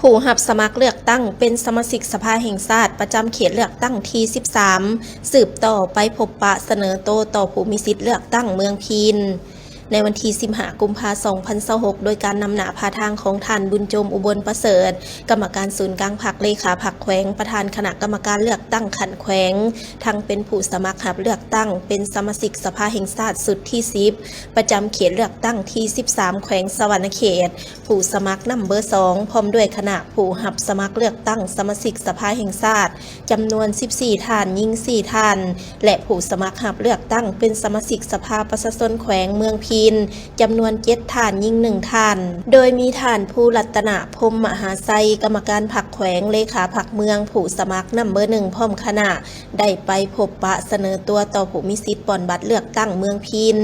ผู้รับสมัครเลือกตั้งเป็นสมาชิกสภาแห่งชาติประจำเขตเลือกตั้งที่ 13 สืบต่อไปพบปะเสนอโตต่อผู้มีสิทธิ์เลือกตั้งเมืองพีนในวันที่ 15 กุมภาพันธ์ 2026 โดยการนำหน้าพาทางของท่านบุญจมอุบลประเสริฐกรรมการศูนย์กลางพรรคเลขาพรรคแขวงประธานคณะกรรมการเลือกตั้งขันแขวงทั้งเป็นผู้สมัครรับเลือกตั้งเป็นสมาชิกสภาแห่งชาติสุดที่ 10 ประจำเขตเลือกตั้งที่ 13 แขวงสวรรณเขตผู้สมัครนำเบอร์ 2 พร้อมด้วยคณะผู้รับสมัครเลือกตั้งสมาชิกสภาแห่งชาติจำนวน 14 ท่านยิ่ง 4 ท่านและผู้สมัครรับเลือกตั้งเป็นสมาชิกสภาประชาชนแขวงเมืองพีนจำนวน 7 ท่านยิ่ง 1 ท่านโดยมีท่านผู้รัตนพรหมมหาไซกรรมการพรรคแขวงเลขาพรรคเมืองผู้สมัครนำเบอร์ 1 พร้อมคณะได้ไปพบปะเสนอตัวต่อผู้มีสิทธิ์ปลดบัตรเลือกตั้งเมืองพีน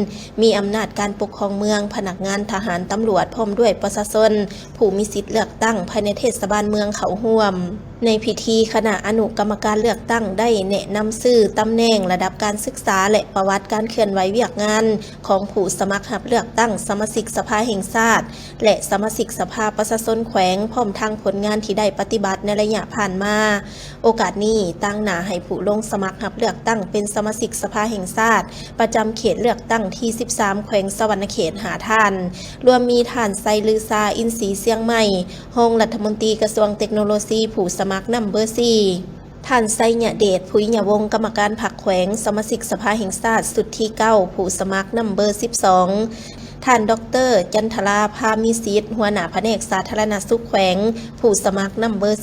มีอำนาจการปกครองเมืองพนักงานทหารตำรวจพร้อมด้วยประชาชนผู้มีสิทธิ์เลือกตั้งภายในเทศบาลเมืองเขาห่วมในพิธีคณะอนุกรรมการเลือกตั้งได้แนะนำชื่อตำแหน่งระดับการศึกษาและประวัติการเคลื่อนไหวเวียกงานของผู้สมัครรับเลือกตั้งสมาชิกสภาแห่งชาติและสมาชิกสภาประชาชนแขวงพร้อมทางผลงานที่ได้ปฏิบัติในระยะผ่านมาโอกาสนี้ตั้งหน้าให้ผู้ลงสมัครรับเลือกตั้งเป็นสมาชิกสภาแห่งชาติประจำเขตเลือกตั้งที่ 13 แขวงสวรรณเขตหาท่านรวมมีท่านไซลือซาอินทรีเสียงใหม่รองรัฐมนตรีกระทรวงเทคโนโลยีผู้สมัครนำเบอร์ 4ท่านไซญะเดช ภุยญวงศ์กรรมการพรรคแขวงสมาชิกสภาแห่งชาติสุดที่ 9 ผู้สมัครนำเบอร์ 12ท่านดร.จันทราภามิสิทธิ์หัวหน้าแผนกสาธารณสุขแขวงผู้สมัครนำเบอร์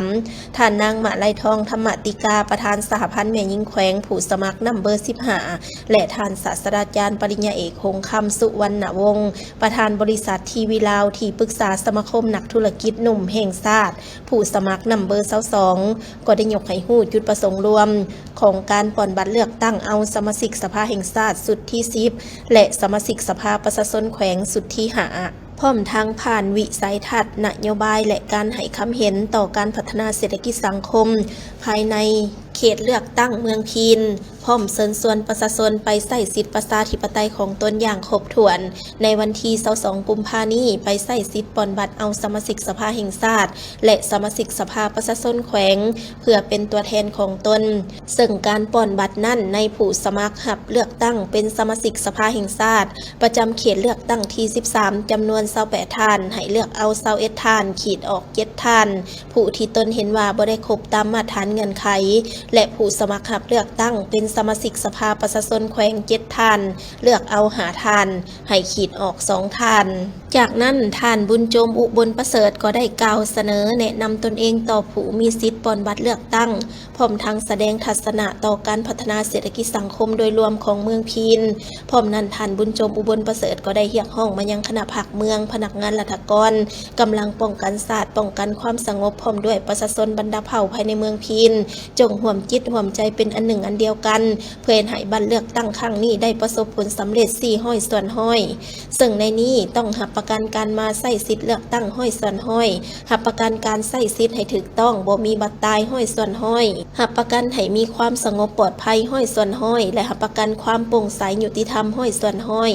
13ท่านนางมะไลทองธรรมติกาประธานสหพันธ์แม่หญิงแขวงผู้สมัครนำเบอร์ 15และท่านศาสตราจารย์ปริญญาเอกคงคำสุวรรณวงศ์ประธานบริษัททีวีลาวที่ปรึกษาสมาคมนักธุรกิจหนุ่มแห่งชาติผู้สมัครนำเบอร์ 22ก็ได้ยกให้ฮู้จุดประสงค์รวมของการปลดบัตรเลือกตั้งเอาสมาชิกสภาแห่งชาติสุดที่ 10และสมาชิกสภาประชาชนแขวงสุดที่ 5พร้อมทางผ่านวิสัยทัศน์นโยบายและการให้คำเห็นต่อการพัฒนาเศรษฐกิจสังคมภายในเขตเลือกตั้งเมืองพีนพร้อมเชิญชวนประชาชนไปใช้สิทธิประชาธิปไตยของตนอย่างครบถ้วนในวันที่ 22 กุมภาพันธ์นี้ไปใช้สิทธิปลดบัตรเอาสมาชิกสภาแห่งชาติและสมาชิกสภาประชาชนแขวงเพื่อเป็นตัวแทนของตนซึ่งการปลดบัตรนั้นในผู้สมัครรับเลือกตั้งเป็นสมาชิกสภาแห่งชาติประจำเขตเลือกตั้งที่ 13จำนวน28ท่านให้เลือกเอา21ท่านขีดออก7ท่านผู้ที่ตนเห็นว่าบ่ได้ครบตามมาตรฐานเงื่อนไขและผู้สมัครรับเลือกตั้งเป็นสมาชิกสภาประชาชนแขวง7ท่านเลือกเอา5ท่านให้ขีดออก2ท่านจากนั้นท่านบุญจมอุบลประเสริฐก็ได้กล่าวเสนอแนะนำตนเองต่อผู้มีสิทธิ์ปลดบัตรเลือกตั้งพร้อมทั้งแสดงทัศนะต่อการพัฒนาเศรษฐกิจสังคมโดยรวมของเมืองพีนพร้อมนั้นท่านบุญจมอุบลประเสริฐก็ได้เรียกร้องมายังคณะพรรคเมืองพนักงานราชการกำลังป้องกันศาสตร์ป้องกันความสงบพร้อมด้วยประชาชนบรรดาเผ่าภายในเมืองพีนจงร่วมจิตร่วมใจเป็นอันหนึ่งอันเดียวกันเพื่อให้บัตรเลือกตั้งครั้งนี้ได้ประสบผลสำเร็จ400ส่วนห้อยซึ่งในนี้ต้องรับประกันการมาใช้สิทธิ์เลือกตั้งห้อยส่วนห้อยรับประกันการใช้สิทธิ์ให้ถูกต้องบ่มีบัตรตายห้อยส่วนห้อยรับประกันให้มีความสงบปลอดภัยห้อยส่วนห้อยและรับประกันความโปร่งใสยุติธรรมห้อยส่วนห้อย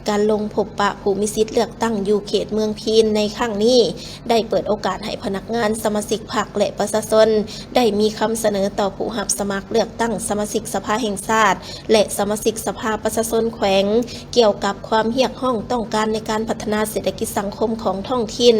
การลงพบปะผู้มีสิทธิ์เลือกตั้งอยู่เขตเมืองพีนในครั้งนี้ได้เปิดโอกาสให้พนักงานสมาชิกพรรคและประชาชนได้มีคำเสนอต่อผู้รับสมัครเลือกตั้งสมาชิกสภาแห่งชาติและสมาชิกสภาประชาชนแขวงเกี่ยวกับความเรียกร้องต้องการในการพัฒนาเศรษฐกิจสังคมของท้องถิ่น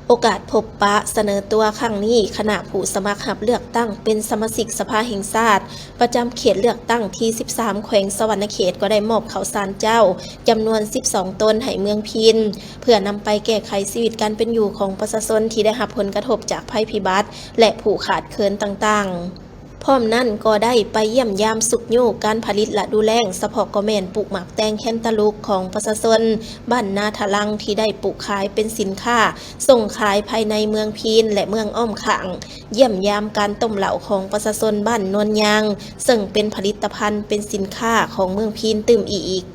โอกาสพบปะเสนอตัวครั้งนี้คณะผู้สมัครรับเลือกตั้งเป็นสมาชิกสภาแห่งชาติประจำเขตเลือกตั้งที่ 13 แขวงสวรรณเขตก็ได้มอบข้าวสารเจ้าจำนวน 12 ตนให้เมืองพีนเพื่อนำไปแก้ไขชีวิตการเป็นอยู่ของประชาชนที่ได้รับผลกระทบจากภัยพิบัติและผู้ขาดเคินต่างๆพร้อมนั่นก็ได้ไปเยี่ยมยามสุขโยการผลิตและดูแลเฉพาะก็แม่นปลูกหมากแตงแคนตาลูกของประชาชนบ้านนาทะลังที่ได้ปลูกขายเป็นสินค้าส่งขายภายในเมืองพีนและเมืองอ้อมขางเยี่ยมยามการต้มเหล่าของประชาชนบ้านนวลยางซึ่งเป็นผลิตภัณฑ์เป็นสินค้าของเมืองพีนตื่มอีก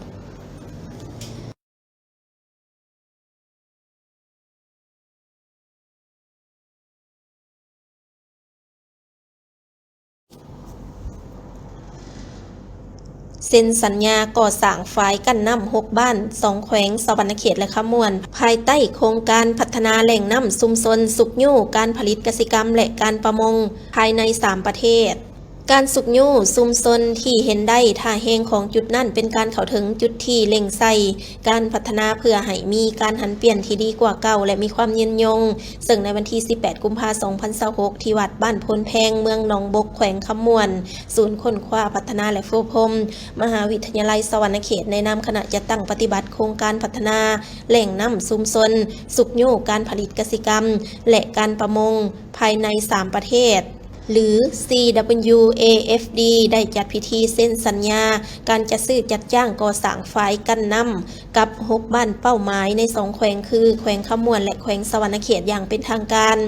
เซ็นสัญญาก่อสร้างฝายกั้นน้ำ6 บ้าน 2 แขวงสะวรรณเขตและขมวน ภายใต้โครงการพัฒนาแหล่งน้ำชุมชนสุกยู่การผลิตกสิกรรมและการประมงภายใน 3 ประเทศ การสุกยู่ชุมชนที่เห็นได้ท่าแหงของจุดนั้นเป็นการเข้าถึงจุดที่เล็งใส่การพัฒนาเพื่อให้มีการหันเปลี่ยนที่ดีกว่าเก่าและมีความยืนยงซึ่งในวันที่ 18 กุมภาพันธ์ 2026 ที่วัดบ้านพลแพงเมืองหนองบกแขวงขมวน ศูนย์ค้นคว้าพัฒนาและฝึกพรมมหาวิทยาลัยสวรรณเขตในนามคณะจัดตั้งปฏิบัติโครงการพัฒนาแหล่งน้ำชุมชนสุกยู่การผลิตกสิกรรมและการประมงภายใน 3 ประเทศหรือ CWAFD ได้จัดพิธีเซ็นสัญญาการจัดซื้อจัดจ้างก่อสร้างฝายกั้นน้ำกับ 6 บ้านเป้าหมายใน 2 แขวงคือแขวงขมวนและแขวงสะวรรณเขตอย่างเป็นทางการ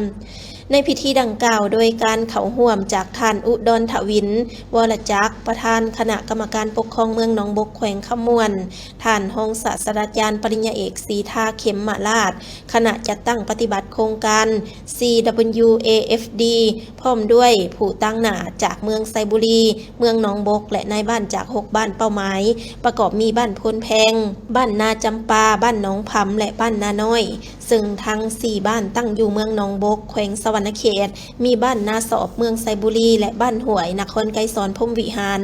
ในพิธีดังกล่าวโดยการเข้าร่วมจากท่านอุดรถวินวรจักรประธานคณะกรรมการปกครองเมืองหนองบกแขวงขมวนท่านรองศาสตราจารย์ปริญญาเอกศรีทาเข็มมาราชคณะจัดตั้งปฏิบัติโครงการ CWAFD พร้อมด้วยผู้ตั้งหน้าจากเมืองไซบุรีเมืองหนองบกและนายบ้านจาก 6 บ้านเป้าหมายประกอบมีบ้านพลแพงบ้านนาจำปาบ้านหนองผำและบ้านนาน้อยซึ่งทั้ง 4 บ้านตั้งอยู่เมืองหนองบกแขวงสะวรรณเขตมีบ้านนาสอบเมืองไซบุรีและบ้านหวยนครไกรสอนพรหมวิหาร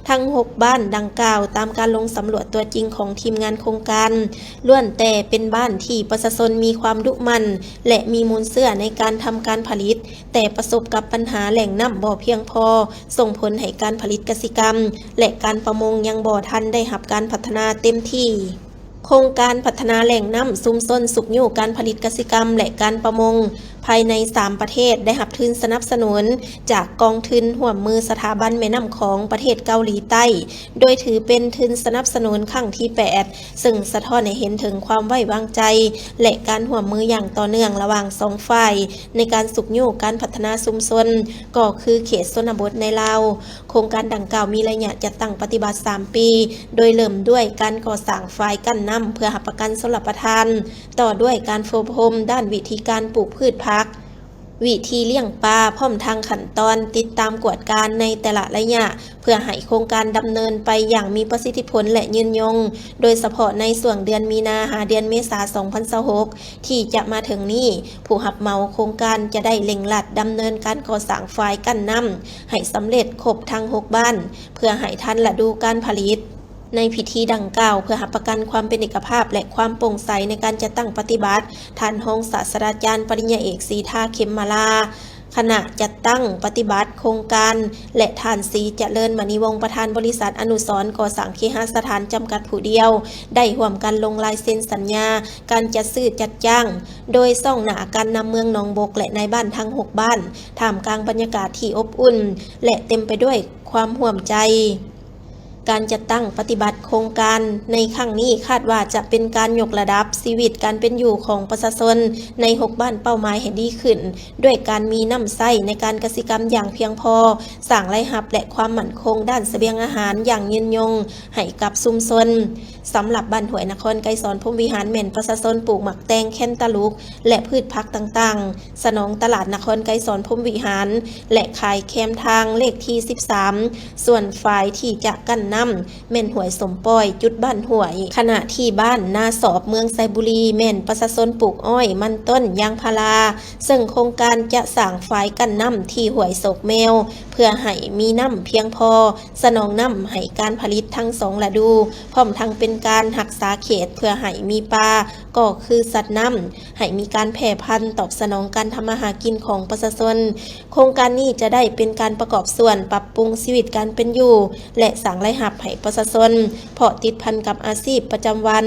ทั้ง 6 บ้านดังกล่าวตามการลงสำรวจตัวจริงของทีมงานโครงการล้วนแต่เป็นบ้านที่ประชาชนมีความดุมั่นและมีมูลเชื่อในการทำการผลิตแต่ประสบกับปัญหาแหล่งน้ำบ่เพียงพอส่งผลให้การผลิตกสิกรรมและการประมงยังบ่ทันได้รับการพัฒนาเต็มที่โครงการพัฒนาแหล่งน้ำชุมชนสุกยู่การผลิตกสิกรรมและการประมงภายใน 3 ประเทศได้รับทุนสนับสนุนจากกองทุนร่วมมือสถาบันแม่น้ำของประเทศเกาหลีใต้โดยถือเป็นทุนสนับสนุนครั้งที่ 8ซึ่งสะท้อนให้เห็นถึงความไว้วางใจและการร่วมมืออย่างต่อเนื่องระหว่าง2 ฝ่ายในการสุกยู่การพัฒนาชุมชนก็คือเขตชนบทในลาวโครงการดังกล่าวมีระยะจัดตั้งปฏิบัติ 3 ปีโดยเริ่มด้วยการก่อสร้างฝายกั้นน้ำเพื่อรับประกันชลประทานต่อด้วยการฝึกอบรมด้านวิธีการปลูกพืชผักวิธีเลี้ยงปลาพร้อมทางขั้นตอนติดตามกวดการในแต่ละระยะเพื่อให้โครงการดำเนินไปอย่างมีประสิทธิผลและยืนยงโดยเฉพาะในส่วนเดือนมีนาหาเดือนเมษายน 2026 ที่จะมาถึงนี้ผู้รับเหมาโครงการจะได้เร่งรัดดำเนินการก่อสร้างฝายกั้นน้ำให้สำเร็จครบทั้ง 6 บ้านเพื่อให้ทันฤดูการผลิตในพิธีดังกล่าวเพื่อรับประกันความเป็นเอกภาพและความโปร่งใสในการจัดตั้งปฏิบัติท่านรองศาสตราจารย์ปริญญาเอกศรีทาเข็มมาลาคณะจัดตั้งปฏิบัติโครงการและท่านศรีเจริญมณีวงศ์ประธานบริษัทอนุสรณ์ก่อสร้างเคหสถานจำกัดผู้เดียวได้ร่วมกันลงลายเซ็นสัญญาการจัดซื้อจัดจ้างโดยส่องหน้ากันนำเมืองหนองบกและในบ้านทั้ง 6 บ้านท่ามกลางบรรยากาศที่อบอุ่นและเต็มไปด้วยความห่วงใจการจัดตั้งปฏิบัติโครงการในครั้งนี้คาดว่าจะเป็นการยกระดับชีวิตการเป็นอยู่ของประชาชนใน 6 บ้านเป้าหมายให้ดีขึ้นด้วยการมีน้ำใช้ในการเกษตรกรรมอย่างเพียงพอสร้างรายรับและความมั่นคงด้านเสบียงอาหารอย่างยืนยงให้กับชุมชนสำหรับบ้านหวยนครไกรสอนพรหมวิหารแม่นประชาชนปลูกหมักแตงแคนตาลูกและพืชผักต่างๆสนองตลาดนครไกรสอนพรหมวิหารและขายแคมทางเลขที่ 13ส่วนฝ่ายที่จะกั้นน้ำแม่นหวยสมปอยจุดบ้านหวยขณะที่บ้านนาสอบเมืองไซบุรีแม่นประชาชนปลูกอ้อยมันต้นยางพาราซึ่งโครงการจะสร้างฝ่ายกั้นน้ำที่หวยโศกแมวเพื่อให้มีน้ำเพียงพอสนองน้ำให้การผลิตทั้ง2ฤดูพร้อมทั้งเป็นการรักษาเขตเพื่อให้มีปลาก็คือสัตว์น้ำให้มีการแพร่พันธุ์ตอบสนองการทำมาหากินของประชาชนโครงการนี้จะได้เป็นการประกอบส่วนปรับปรุงชีวิตการเป็นอยู่และสร้างรายรับให้ประชาชนเพราะติดพันกับอาชีพประจำวัน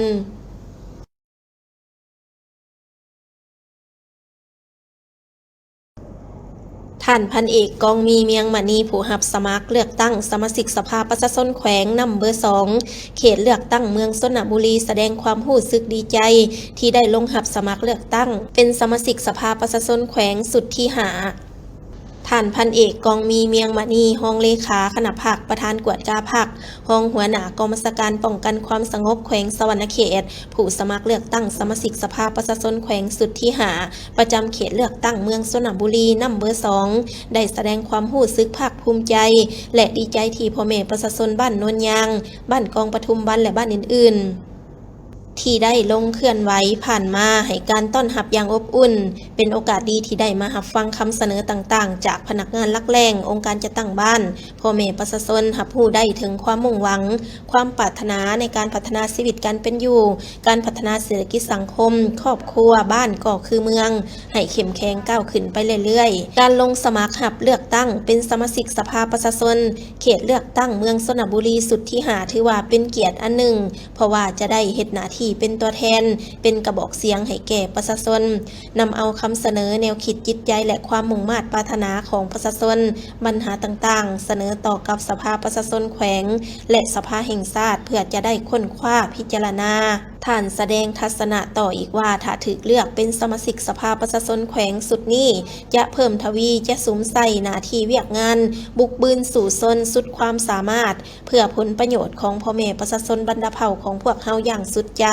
ท่านพันเอกกองมีเมียงมณีผู้รับสมัครเลือกตั้งสมาชิกสภาประชาชนแขวงนำเบอร์ 2เขตเลือกตั้งเมืองชลบุรีแสดงความรู้สึกดีใจที่ได้ลงรับสมัครเลือกตั้งเป็นสมาชิกสภาประชาชนแขวงสุดที่5ท ท่านพันเอกกองมีเมียงมณีรองเลขาคณะภาคประธานกวดกาภาครองหัวหน้ากองบัญชาการป้องกันความสงบแขวงสวรรณเขตผู้สมัครเลือกตั้งสมาชิกสภาประชาชนแขวงสุดที่5ประจำเขตเลือกตั้งเมืองสระบุรีนำเบอร์2ได้แสดงความรู้สึกภาคภูมิใจและดีใจที่พ่อแม่ประชาชนบ้านโนนยางบ้านกองปทุมวันและบ้านอื่นๆที่ได้ลงเคลื่อนไหวผ่านมาให้การต้อนรับอย่างอบอุ่นเป็นโอกาสดีที่ได้มารับฟังคำเสนอต่างๆจากพนักงานหลักแหล่งองค์การจัดตั้งบ้านพ่อแม่ประชาชนรับรู้ได้ถึงความมุ่งหวังความปรารถนาในการพัฒนาชีวิตการเป็นอยู่การพัฒนาเศรษฐกิจสังคมครอบครัวบ้านก็คือเมืองให้เข้มแข็งก้าวขึ้นไปเรื่อยๆการลงสมัครรับเลือกตั้งเป็นสมาชิกสภาประชาชนเขตเลือกตั้งเมืองสระบุรีสุดที่5ถือว่าเป็นเกียรติอันหนึ่งเพราะว่าจะได้เฮ็ดหน้าที่เป็นตัวแทนเป็นกระบอกเสียงให้แก่ประชาชนนำเอาคำเสนอแนวคิดจิตใจและความมุ่งมั่นปรารถนาของประชาชนปัญหาต่างๆเสนอต่อกับสภาประชาชนแขวงและสภาแห่งชาติเพื่อจะได้ค้นคว้าพิจารณาท่านแสดงทัศนะต่ออีกว่าถ้าถูกเลือกเป็นสมาชิกสภาประชาชนแขวงสุดนี้จะเพิ่มทวีจะสุมใส่หน้าที่เวียกงานบุกบืนสู่ชนสุดความสามารถเพื่อผลประโยชน์ของพ่อแม่ประชาชนบรรดาเผ่าของพวกเฮาอย่างสุดใจ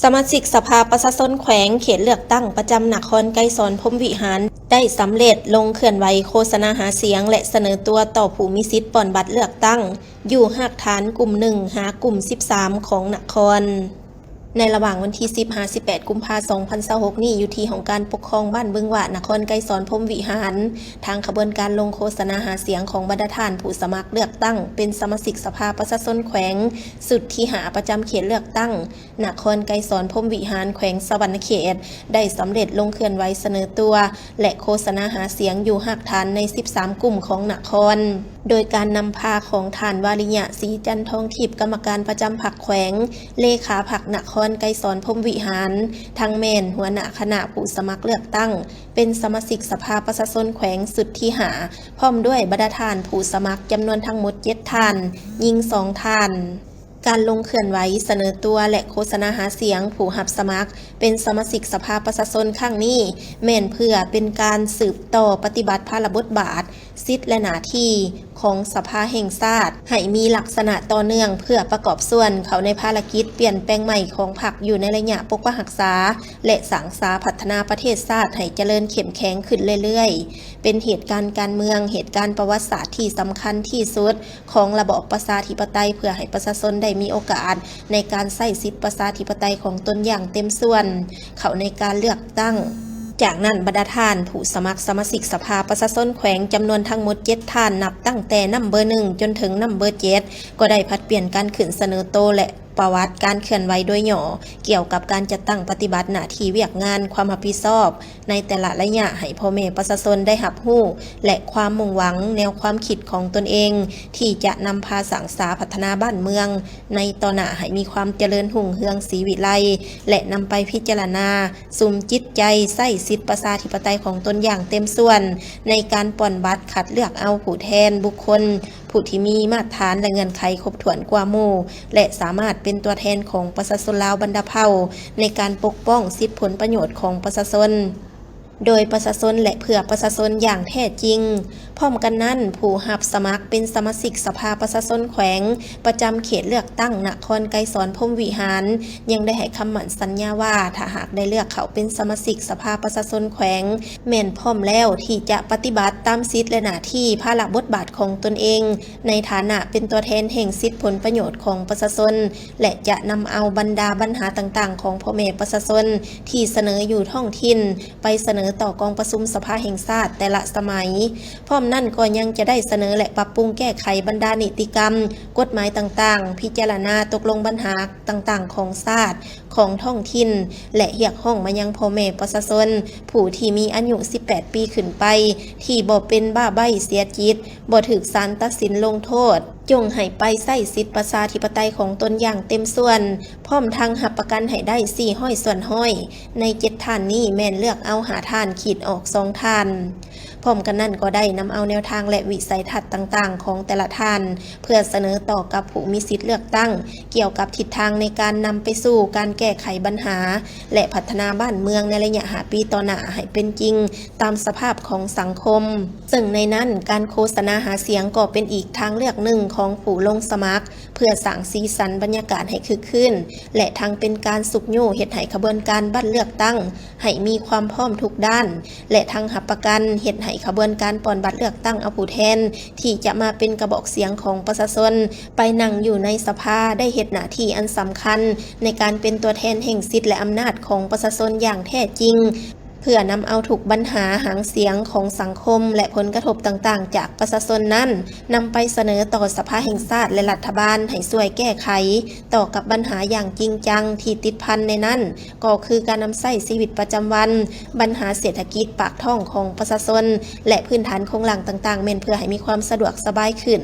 สมาชิกสภาประชาชนแขวงเขตเลือกตั้งประจำนครไกรสอนพรหมวิหารได้สำเร็จลงเคลื่อนไหวโฆษณาหาเสียงและเสนอตัวต่อผู้มีสิทธิ์ป่อนบัตรเลือกตั้งอยู่หากฐานกลุ่ม1หากลุ่ม13ของนครในระหว่างวันที่15-18 กุมภาพันธ์ 2026 นี้อยู่ที่ของการปกครองบ้านบึงหวะนครไกรสอนพรหมวิหารทางขบวนการลงโฆษณาหาเสียงของบรรดาท่านผู้สมัครเลือกตั้งเป็นสมาชิกสภาประชาชนแขวงสุดที่หาประจำเขตเลือกตั้งนครไกรสอนพรหมวิหารแขวงสวรรณเขตได้สำเร็จลงเคลื่อนไหวเสนอตัวและโฆษณาหาเสียงอยู่หากฐานใน13กลุ่มของนครโดยการนำพาของท่านวาริยะศรีจันทองทิพย์กรรมการประจำพรรคแขวงเลขาพรรคนครไกรสอนพรหมวิหารทั้งแม่นหัวหน้าคณะผู้สมัครเลือกตั้งเป็นสมาชิกสภาประชาชนแขวงสุดที่หาพร้อมด้วยบรรดาท่านผู้สมัครจำนวนทั้งหมด7ท่านยิง2ท่านการลงเคลื่อนไหวเสนอตัวและโฆษณาหาเสียงผู้รับสมัครเป็นสมาชิกสภาประชาชนครั้งนี้แม่นเพื่อเป็นการสืบต่อปฏิบัติภารบทบาทสิทธิและหน้าที่ของสภาแห่งชาติให้มีลักษณะต่อเนื่องเพื่อประกอบส่วนเขาในภารกิจเปลี่ยนแปลงใหม่ของพรรคอยู่ในระยะปกปักรักษาและสร้างสรรค์พัฒนาประเทศชาติให้เจริญเข้มแข็งขึ้นเรื่อยๆเป็นเหตุการณ์การเมืองเหตุการณ์ประวัติศาสตร์ที่สำคัญที่สุดของระบอบประชาธิปไตยเพื่อให้ประชาชนได้มีโอกาสในการใช้สิทธิประชาธิปไตยของตนอย่างเต็มส่วนเขาในการเลือกตั้งจากนั้นบรรดาท่านผู้สมัครสมาชิกสภาประชาชนแขวงจำนวนทั้งหมด7ท่านนับตั้งแต่นัมเบอร์1จนถึงนัมเบอร์7ก็ได้ผลัดเปลี่ยนการขึ้นเสนอโตวและประวัติการเคลื่อนไหวโดยย่อเกี่ยวกับการจัดตั้งปฏิบัติหน้าที่เวียกงานความรับผิดชอบในแต่ละระยะให้พ่อแม่ประชาชนได้รับรู้และความมุ่งหวังแนวความคิดของตนเองที่จะนำพาสร้างสรรค์พัฒนาบ้านเมืองในต่อหน้าให้มีความเจริญรุ่งเรืองศรีวิไลและนำไปพิจารณาสุมจิตใจใช้สิทธิประชาธิปไตยของตนอย่างเต็มส่วนในการป่อนบัตรคัดเลือกเอาผู้แทนบุคคลผู้ที่มีมาตรฐานและเงื่อนไขครบถ้วนกว่าหมู่และสามารถเป็นตัวแทนของประชาชนลาวบรรดาเผ่าในการปกป้องสิทธิผลประโยชน์ของประชาชนโดยประชาชนและเพื่อประชาชนอย่างแท้จริงพร้อมกันนั้นผู้รับสมัครเป็นสมาชิกสภาประชาชนแขวงประจำเขตเลือกตั้งนครไกรสอนพรหมวิหารยังได้ให้คำมั่นสัญญาว่าถ้าหากได้เลือกเขาเป็นสมาชิกสภาประชาชนแขวงแม่นพร้อมแล้วที่จะปฏิบัติตามสิทธิและหน้าที่ภาระบทบาทของตนเองในฐานะเป็นตัวแทนแห่งสิทธิผลประโยชน์ของประชาชนและจะนำเอาบรรดาปัญหาต่างๆของพ่อแม่ประชาชนที่เสนออยู่ท้องถิ่นไปเสนอต่อกองประชุมสภาแห่งชาติแต่ละสมัยพร้อมนั่นก็ยังจะได้เสนอและปรับปรุงแก้ไขบรรดานิติกรรมกฎหมายต่างๆพิจารณาตกลงปัญหาต่างๆของชาติของท้องถิ่นและเรียกร้องมายังพ่อแม่ประชาชนผู้ที่มีอายุ18 ปีขึ้นไปที่บ่เป็นบ้าใบ้เสียจิตบ่ถูกศาลตัดสินลงโทษจงให้ไปใช้สิทธิประชาธิปไตยของตนอย่างเต็มส่วนพร้อมทั้งรับประกันให้ได้400 ส่วนห้อยใน7ท่านนี้แม่นเลือกเอาหาท่านขีดออก2ท่าน พร้อมกันนั้นก็ได้นำเอาแนวทางและวิสัยทัศน์ต่างๆของแต่ละท่านเพื่อเสนอต่อกับผู้มีสิทธิ์เลือกตั้งเกี่ยวกับทิศทางในการนำไปสู่การแก้ไขปัญหาและพัฒนาบ้านเมืองในระยะ5 ปีต่อหน้าให้เป็นจริงตามสภาพของสังคมซึ่งในนั้นการโฆษณาหาเสียงก็เป็นอีกทางเลือกหนึ่งของผู้ลงสมัครเพื่อสร้างสีสันบรรยากาศให้คึกคืนและทั้งเป็นการสุกโย่เฮ็ดให้ขบวนการบัตรเลือกตั้งให้มีความพร้อมทุกด้านและทั้งหับประกันเฮ็ดให้ขบวนการปอนบัตรเลือกตั้งเอาผู้แทนที่จะมาเป็นกระบอกเสียงของประชาชนไปนั่งอยู่ในสภาได้เฮ็ดหน้าที่อันสำคัญในการเป็นตัวแทนแห่งสิทธิและอำนาจของประชาชนอย่างแท้จริงเพื่อนำเอาถูกปัญหาหางเสียงของสังคมและผลกระทบต่างๆจากประชาชนนั้นนำไปเสนอต่อสภาแห่งชาติและรัฐบาลให้ช่วยแก้ไขต่อกับปัญหาอย่างจริงจังที่ติดพันในนั้นก็คือการนำใช้ชีวิตประจำวันปัญหาเศรษฐกิจปากท้องของประชาชนและพื้นฐานโครงหลังต่างๆเพื่อให้มีความสะดวกสบายขึ้น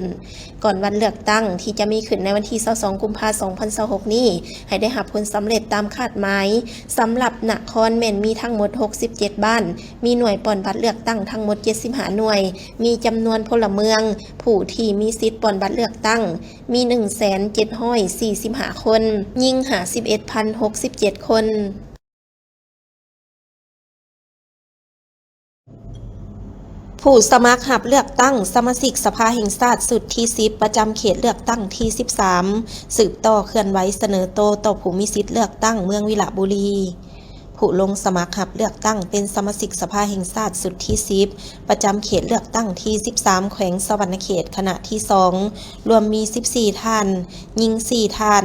ก่อนวันเลือกตั้งที่จะมีขึ้นในวันที่22 กุมภาพันธ์ 2026 นี้ให้ได้รับผลสำเร็จตามคาดหมายสำหรับนครมีทั้งหมด67 บ้านมีหน่วยปอนบัตรเลือกตั้งทั้งหมด75 หน่วยมีจำนวนพลเมืองผู้ที่มีสิทธิ์ปอนบัตรเลือกตั้งมี 1,745 คนยิง51,067 คนผู้สมัครรับเลือกตั้งสมาชิกสภาแห่งชาติสุดที่10ประจำเขตเลือกตั้งที่13สืบต่อเคลื่อนไหวเสนอโตต่อผู้มีสิทธิ์เลือกตั้งเมืองวิระบุรีผู้ลงสมัครรับเลือกตั้งเป็นสมาชิกสภาแห่งชาติสุดที่10ประจำเขตเลือกตั้งที่13แขวงสวรรณเขตคณะที่2รวมมี14ท่านยิง4ท่าน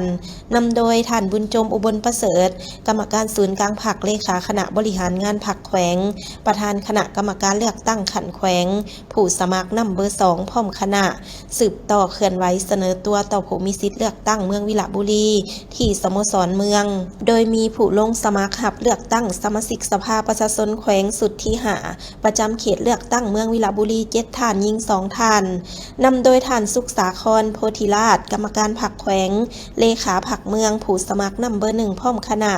นำโดยท่านบุญจมอุบลประเสริฐกรรมการศูนย์กลางพรรคเลขาคณะบริหารงานพรรคแขวงประธานคณะกรรมการเลือกตั้งขันแขวงผู้สมัครนำเบอร์2พร้อมคณะสืบต่อเคลื่อนไหวเสนอตัวต่อผู้มีสิทธิ์เลือกตั้งเมืองวิระบุรีที่สโมสรเมืองโดยมีผู้ลงสมัครรับเลือกตั้งสมาชิกสภาประชาชนแขวงสุดที่5ประจำเขตเลือกตั้งเมืองวิระบุรี7ท่านยิง2ท่านนำโดยท่านสุขสาครโพธิราชกรรมการพรรคแขวงเลขาพรรคเมืองผู้สมัครนำเบอร์1พร้อมคณะ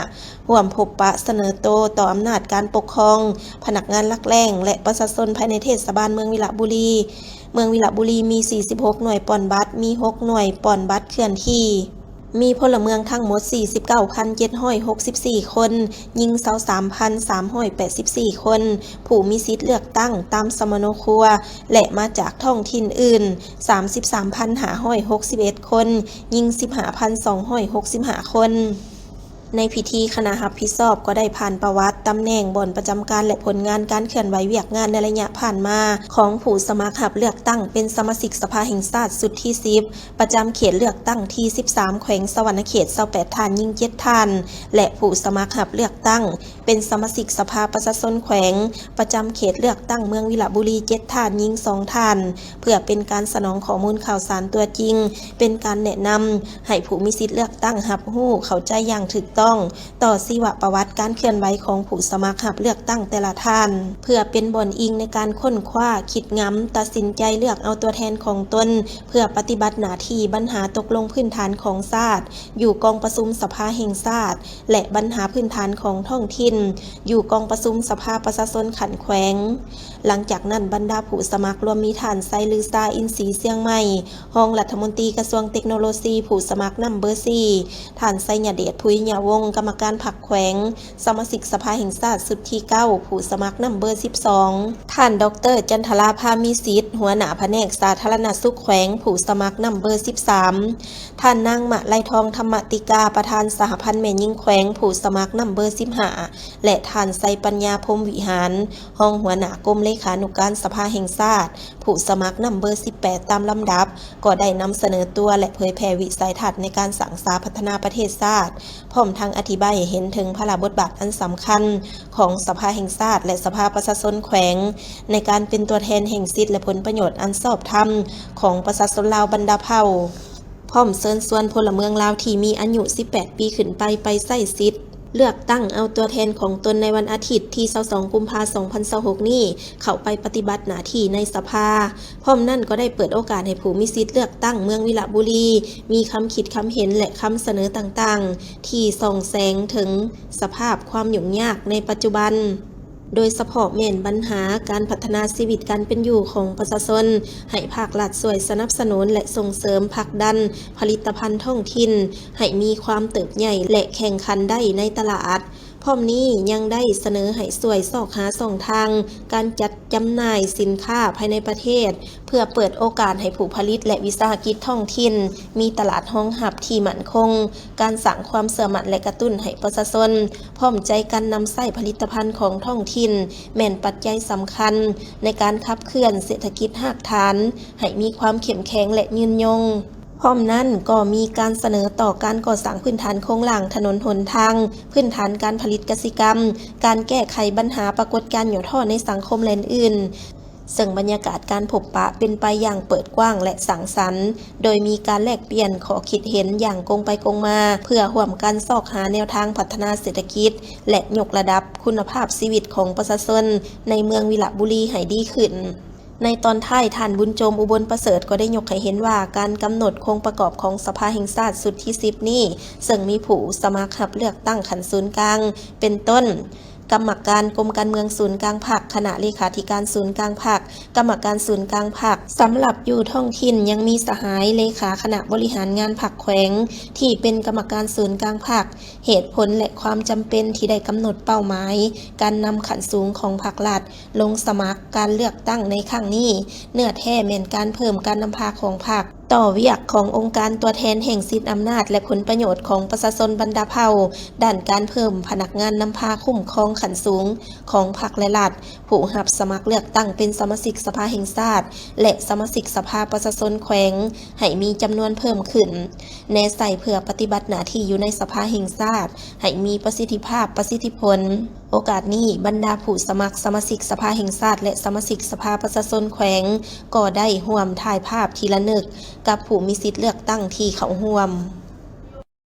ร่วมพบปะเสนอโตต่ออำนาจการปกครองพนักงานลักแรงและประชาชนภายในเทศบาลเมืองวิระบุรีเมืองวิระบุรีมี46หน่วยปอนบัตรมี6หน่วยปอนบัตรเคลื่อนที่มีพลเมืองทั้งหมด 49,764 คนยิง23,384 คนผู้มีสิทธิ์เลือกตั้งตามสมโนครัวและมาจากท้องถิ่นอื่น 33,561 คนยิง15,265 คนในพิธีคณะรับผิดชอบก็ได้ผ่านประวัติตำแหน่งบ่อนประจำการและผลงานการเคลื่อนไหวเวียกงานในระยะผ่านมาของผู้สมัครรับเลือกตั้งเป็นสมาชิกสภาแห่งชาติสุดที่10ประจำเขตเลือกตั้งที่13แขวงสวรรณเขต28ท่านยิง7ท่านและผู้สมัครรับเลือกตั้งเป็นสมาชิกสภาประชาชนแขวงประจำเขตเลือกตั้งเมืองวิระบุรี7ท่านยิง2ท่านเพื่อเป็นการสนองข้อมูลข่าวสารตัวจริงเป็นการแนะนำให้ผู้มีสิทธิ์เลือกตั้งรับรู้เข้าใจอย่างถูกต้องต่อชีวประวัติการเคลื่อนไหวของผู้สมัครรับเลือกตั้งแต่ละท่านเพื่อเป็นบ่อนอิงในการค้นคว้าคิดง้ำตัดสินใจเลือกเอาตัวแทนของตนเพื่อปฏิบัติหน้าที่ปัญหาตกลงพื้นฐานของชาติอยู่กองประชุมสภาแห่งชาติและปัญหาพื้นฐานของท้องถิ่นอยู่กองประชุมสภาประชาชนขันแขวงหลังจากนั้นบรรดาผู้สมัครรวมมีท่านไซลือซาอินทรีเสียงใหม่รองรัฐมนตรีกระทรวงเทคโนโลยีผู้สมัครนำเบอร์4ท่านไซญเดชพุยญาวงศ์กรรมการพรรคแขวงสมาชิกสภาแห่งชาติสุดที่9ผู้สมัครนำเบอร์12ท่านดร.จันทราภามีสิทธิ์หัวหน้าแผนกสาธารณสุขแขวงผู้สมัครนำเบอร์13ท่านนางมะไลทองธรรมติกาประธานสหพันธ์แม่หญิงแขวงผู้สมัครนำเบอร์15และท่านไซปัญญาพรหมวิหารรองหัวหน้ากรมเลขานุการสภาแห่งชาติผู้สมัครนำเบอร์18ตามลำดับก็ได้นำเสนอตัวและเผยแผ่วิสัยทัศน์ในการสร้างสรรค์พัฒนาประเทศชาติพร้อมทั้งอธิบายเห็นถึงพระบทบาทอันสำคัญของสภาแห่งชาติและสภาประชาชนแขวงในการเป็นตัวแทนแห่งสิทธิและผลประโยชน์อันชอบธรรมของประชาชนลาวบรรดาเผ่าพร้อมเชิญชวนพลเมืองลาวที่มีอายุ18 ปีขึ้นไปใช้สิทธิ์เลือกตั้งเอาตัวแทนของตนในวันอาทิตย์ที่22 กุมภาพันธ์ 2026 นี้เข้าไปปฏิบัติหน้าที่ในสภาพร้อมนั่นก็ได้เปิดโอกาสให้ผู้มีสิทธิ์เลือกตั้งเมืองวิระบุรีมีคำคิดคำเห็นและคำเสนอต่างๆที่ส่องแสงถึงสภาพความยุ่งยากในปัจจุบัน โดยเฉพาะแม่นปัญหาการพัฒนาชีวิตการเป็นอยู่ของประชาชนให้ภาครัฐช่วยสนับสนุนและส่งเสริมผลักดันผลิตภัณฑ์ท้องถิ่นให้มีความเติบใหญ่และแข่งขันได้ในตลาดพร้อมนี้ยังได้เสนอให้ช่วยซอกหาช่องทางการจัดจำหน่ายสินค้าภายในประเทศเพื่อเปิดโอกาสให้ผู้ผลิตและวิสาหกิจท้องถิ่นมีตลาดรองรับที่มั่นคงการสร้างความเชื่อมั่นและกระตุ้นให้ประชาชนพร้อมใจกันนำใช้ผลิตภัณฑ์ของท้องถิ่นแม่นปัจจัยสำคัญในการขับเคลื่อนเศรษฐกิจรากฐานให้มีความเข้มแข็งและยืนยงพร้อมนั้นก็มีการเสนอต่อการก่อสร้างพื้นฐานโครงหลังถนนหนทางพื้นฐานการผลิตกสิกรรมการแก้ไขปัญหาปรากฏการณ์หย่อท่อในสังคมและอื่นซึ่งบรรยากาศการพบปะเป็นไปอย่างเปิดกว้างและสังสรรค์โดยมีการแลกเปลี่ยนข้อคิดเห็นอย่างกงไปกงมาเพื่อร่วมกันซอกหาแนวทางพัฒนาเศรษฐกิจและยกระดับคุณภาพชีวิตของประชาชนในเมืองวิระบุรีให้ดีขึ้นในตอนท้ายท่านบุญโจมอุบลประเสริฐก็ได้ยกให้เห็นว่าการกำหนดโครงประกอบของสภาแห่งชาติสุดที่10นี้ซึ่งมีผู้สมัครรับเลือกตั้งขันศูนย์กลางเป็นต้นกรรมการกรมการเมืองศูนย์กลางภาคคณะเลขาธิการศูนย์กลางภาคกรรมการศูนย์กลางภาคสำหรับอยู่ท้องถิ่นยังมีสหายเลขาคณะบริหารงานภาคแขวงที่เป็นกรรมการศูนย์กลางภาคเหตุผลและความจำเป็นที่ได้กำหนดเป้าหมายการนำขันสูงของภาครัฐลงสมัครการเลือกตั้งในครั้งนี้เนื้อแท้แม่นการเพิ่มการนำพาของภาคต่อเวียกขององค์การตัวแทนแห่งสิทธิอำนาจและผลประโยชน์ของประชาชนบรรดาเผ่าด้านการเพิ่มพนักงานนำพาคุ้มครองขันสูงของพรรคและรัฐผู้รับสมัครเลือกตั้งเป็นสมาชิกสภาแห่งชาติและสมาชิกสภาประชาชนแขวงให้มีจำนวนเพิ่มขึ้นแนใส่เพื่อปฏิบัติหน้าที่อยู่ในสภาแห่งชาติให้มีประสิทธิภาพประสิทธิผลโอกาสนี้บรรดาผู้สมัครสมาชิกสภาแห่งชาติและสมาชิกสภาประชาชนแขวงก็ได้ร่วมถ่ายภาพทีละนึกกับผู้มีสิทธิเลือกตั้งที่เข้าร่วม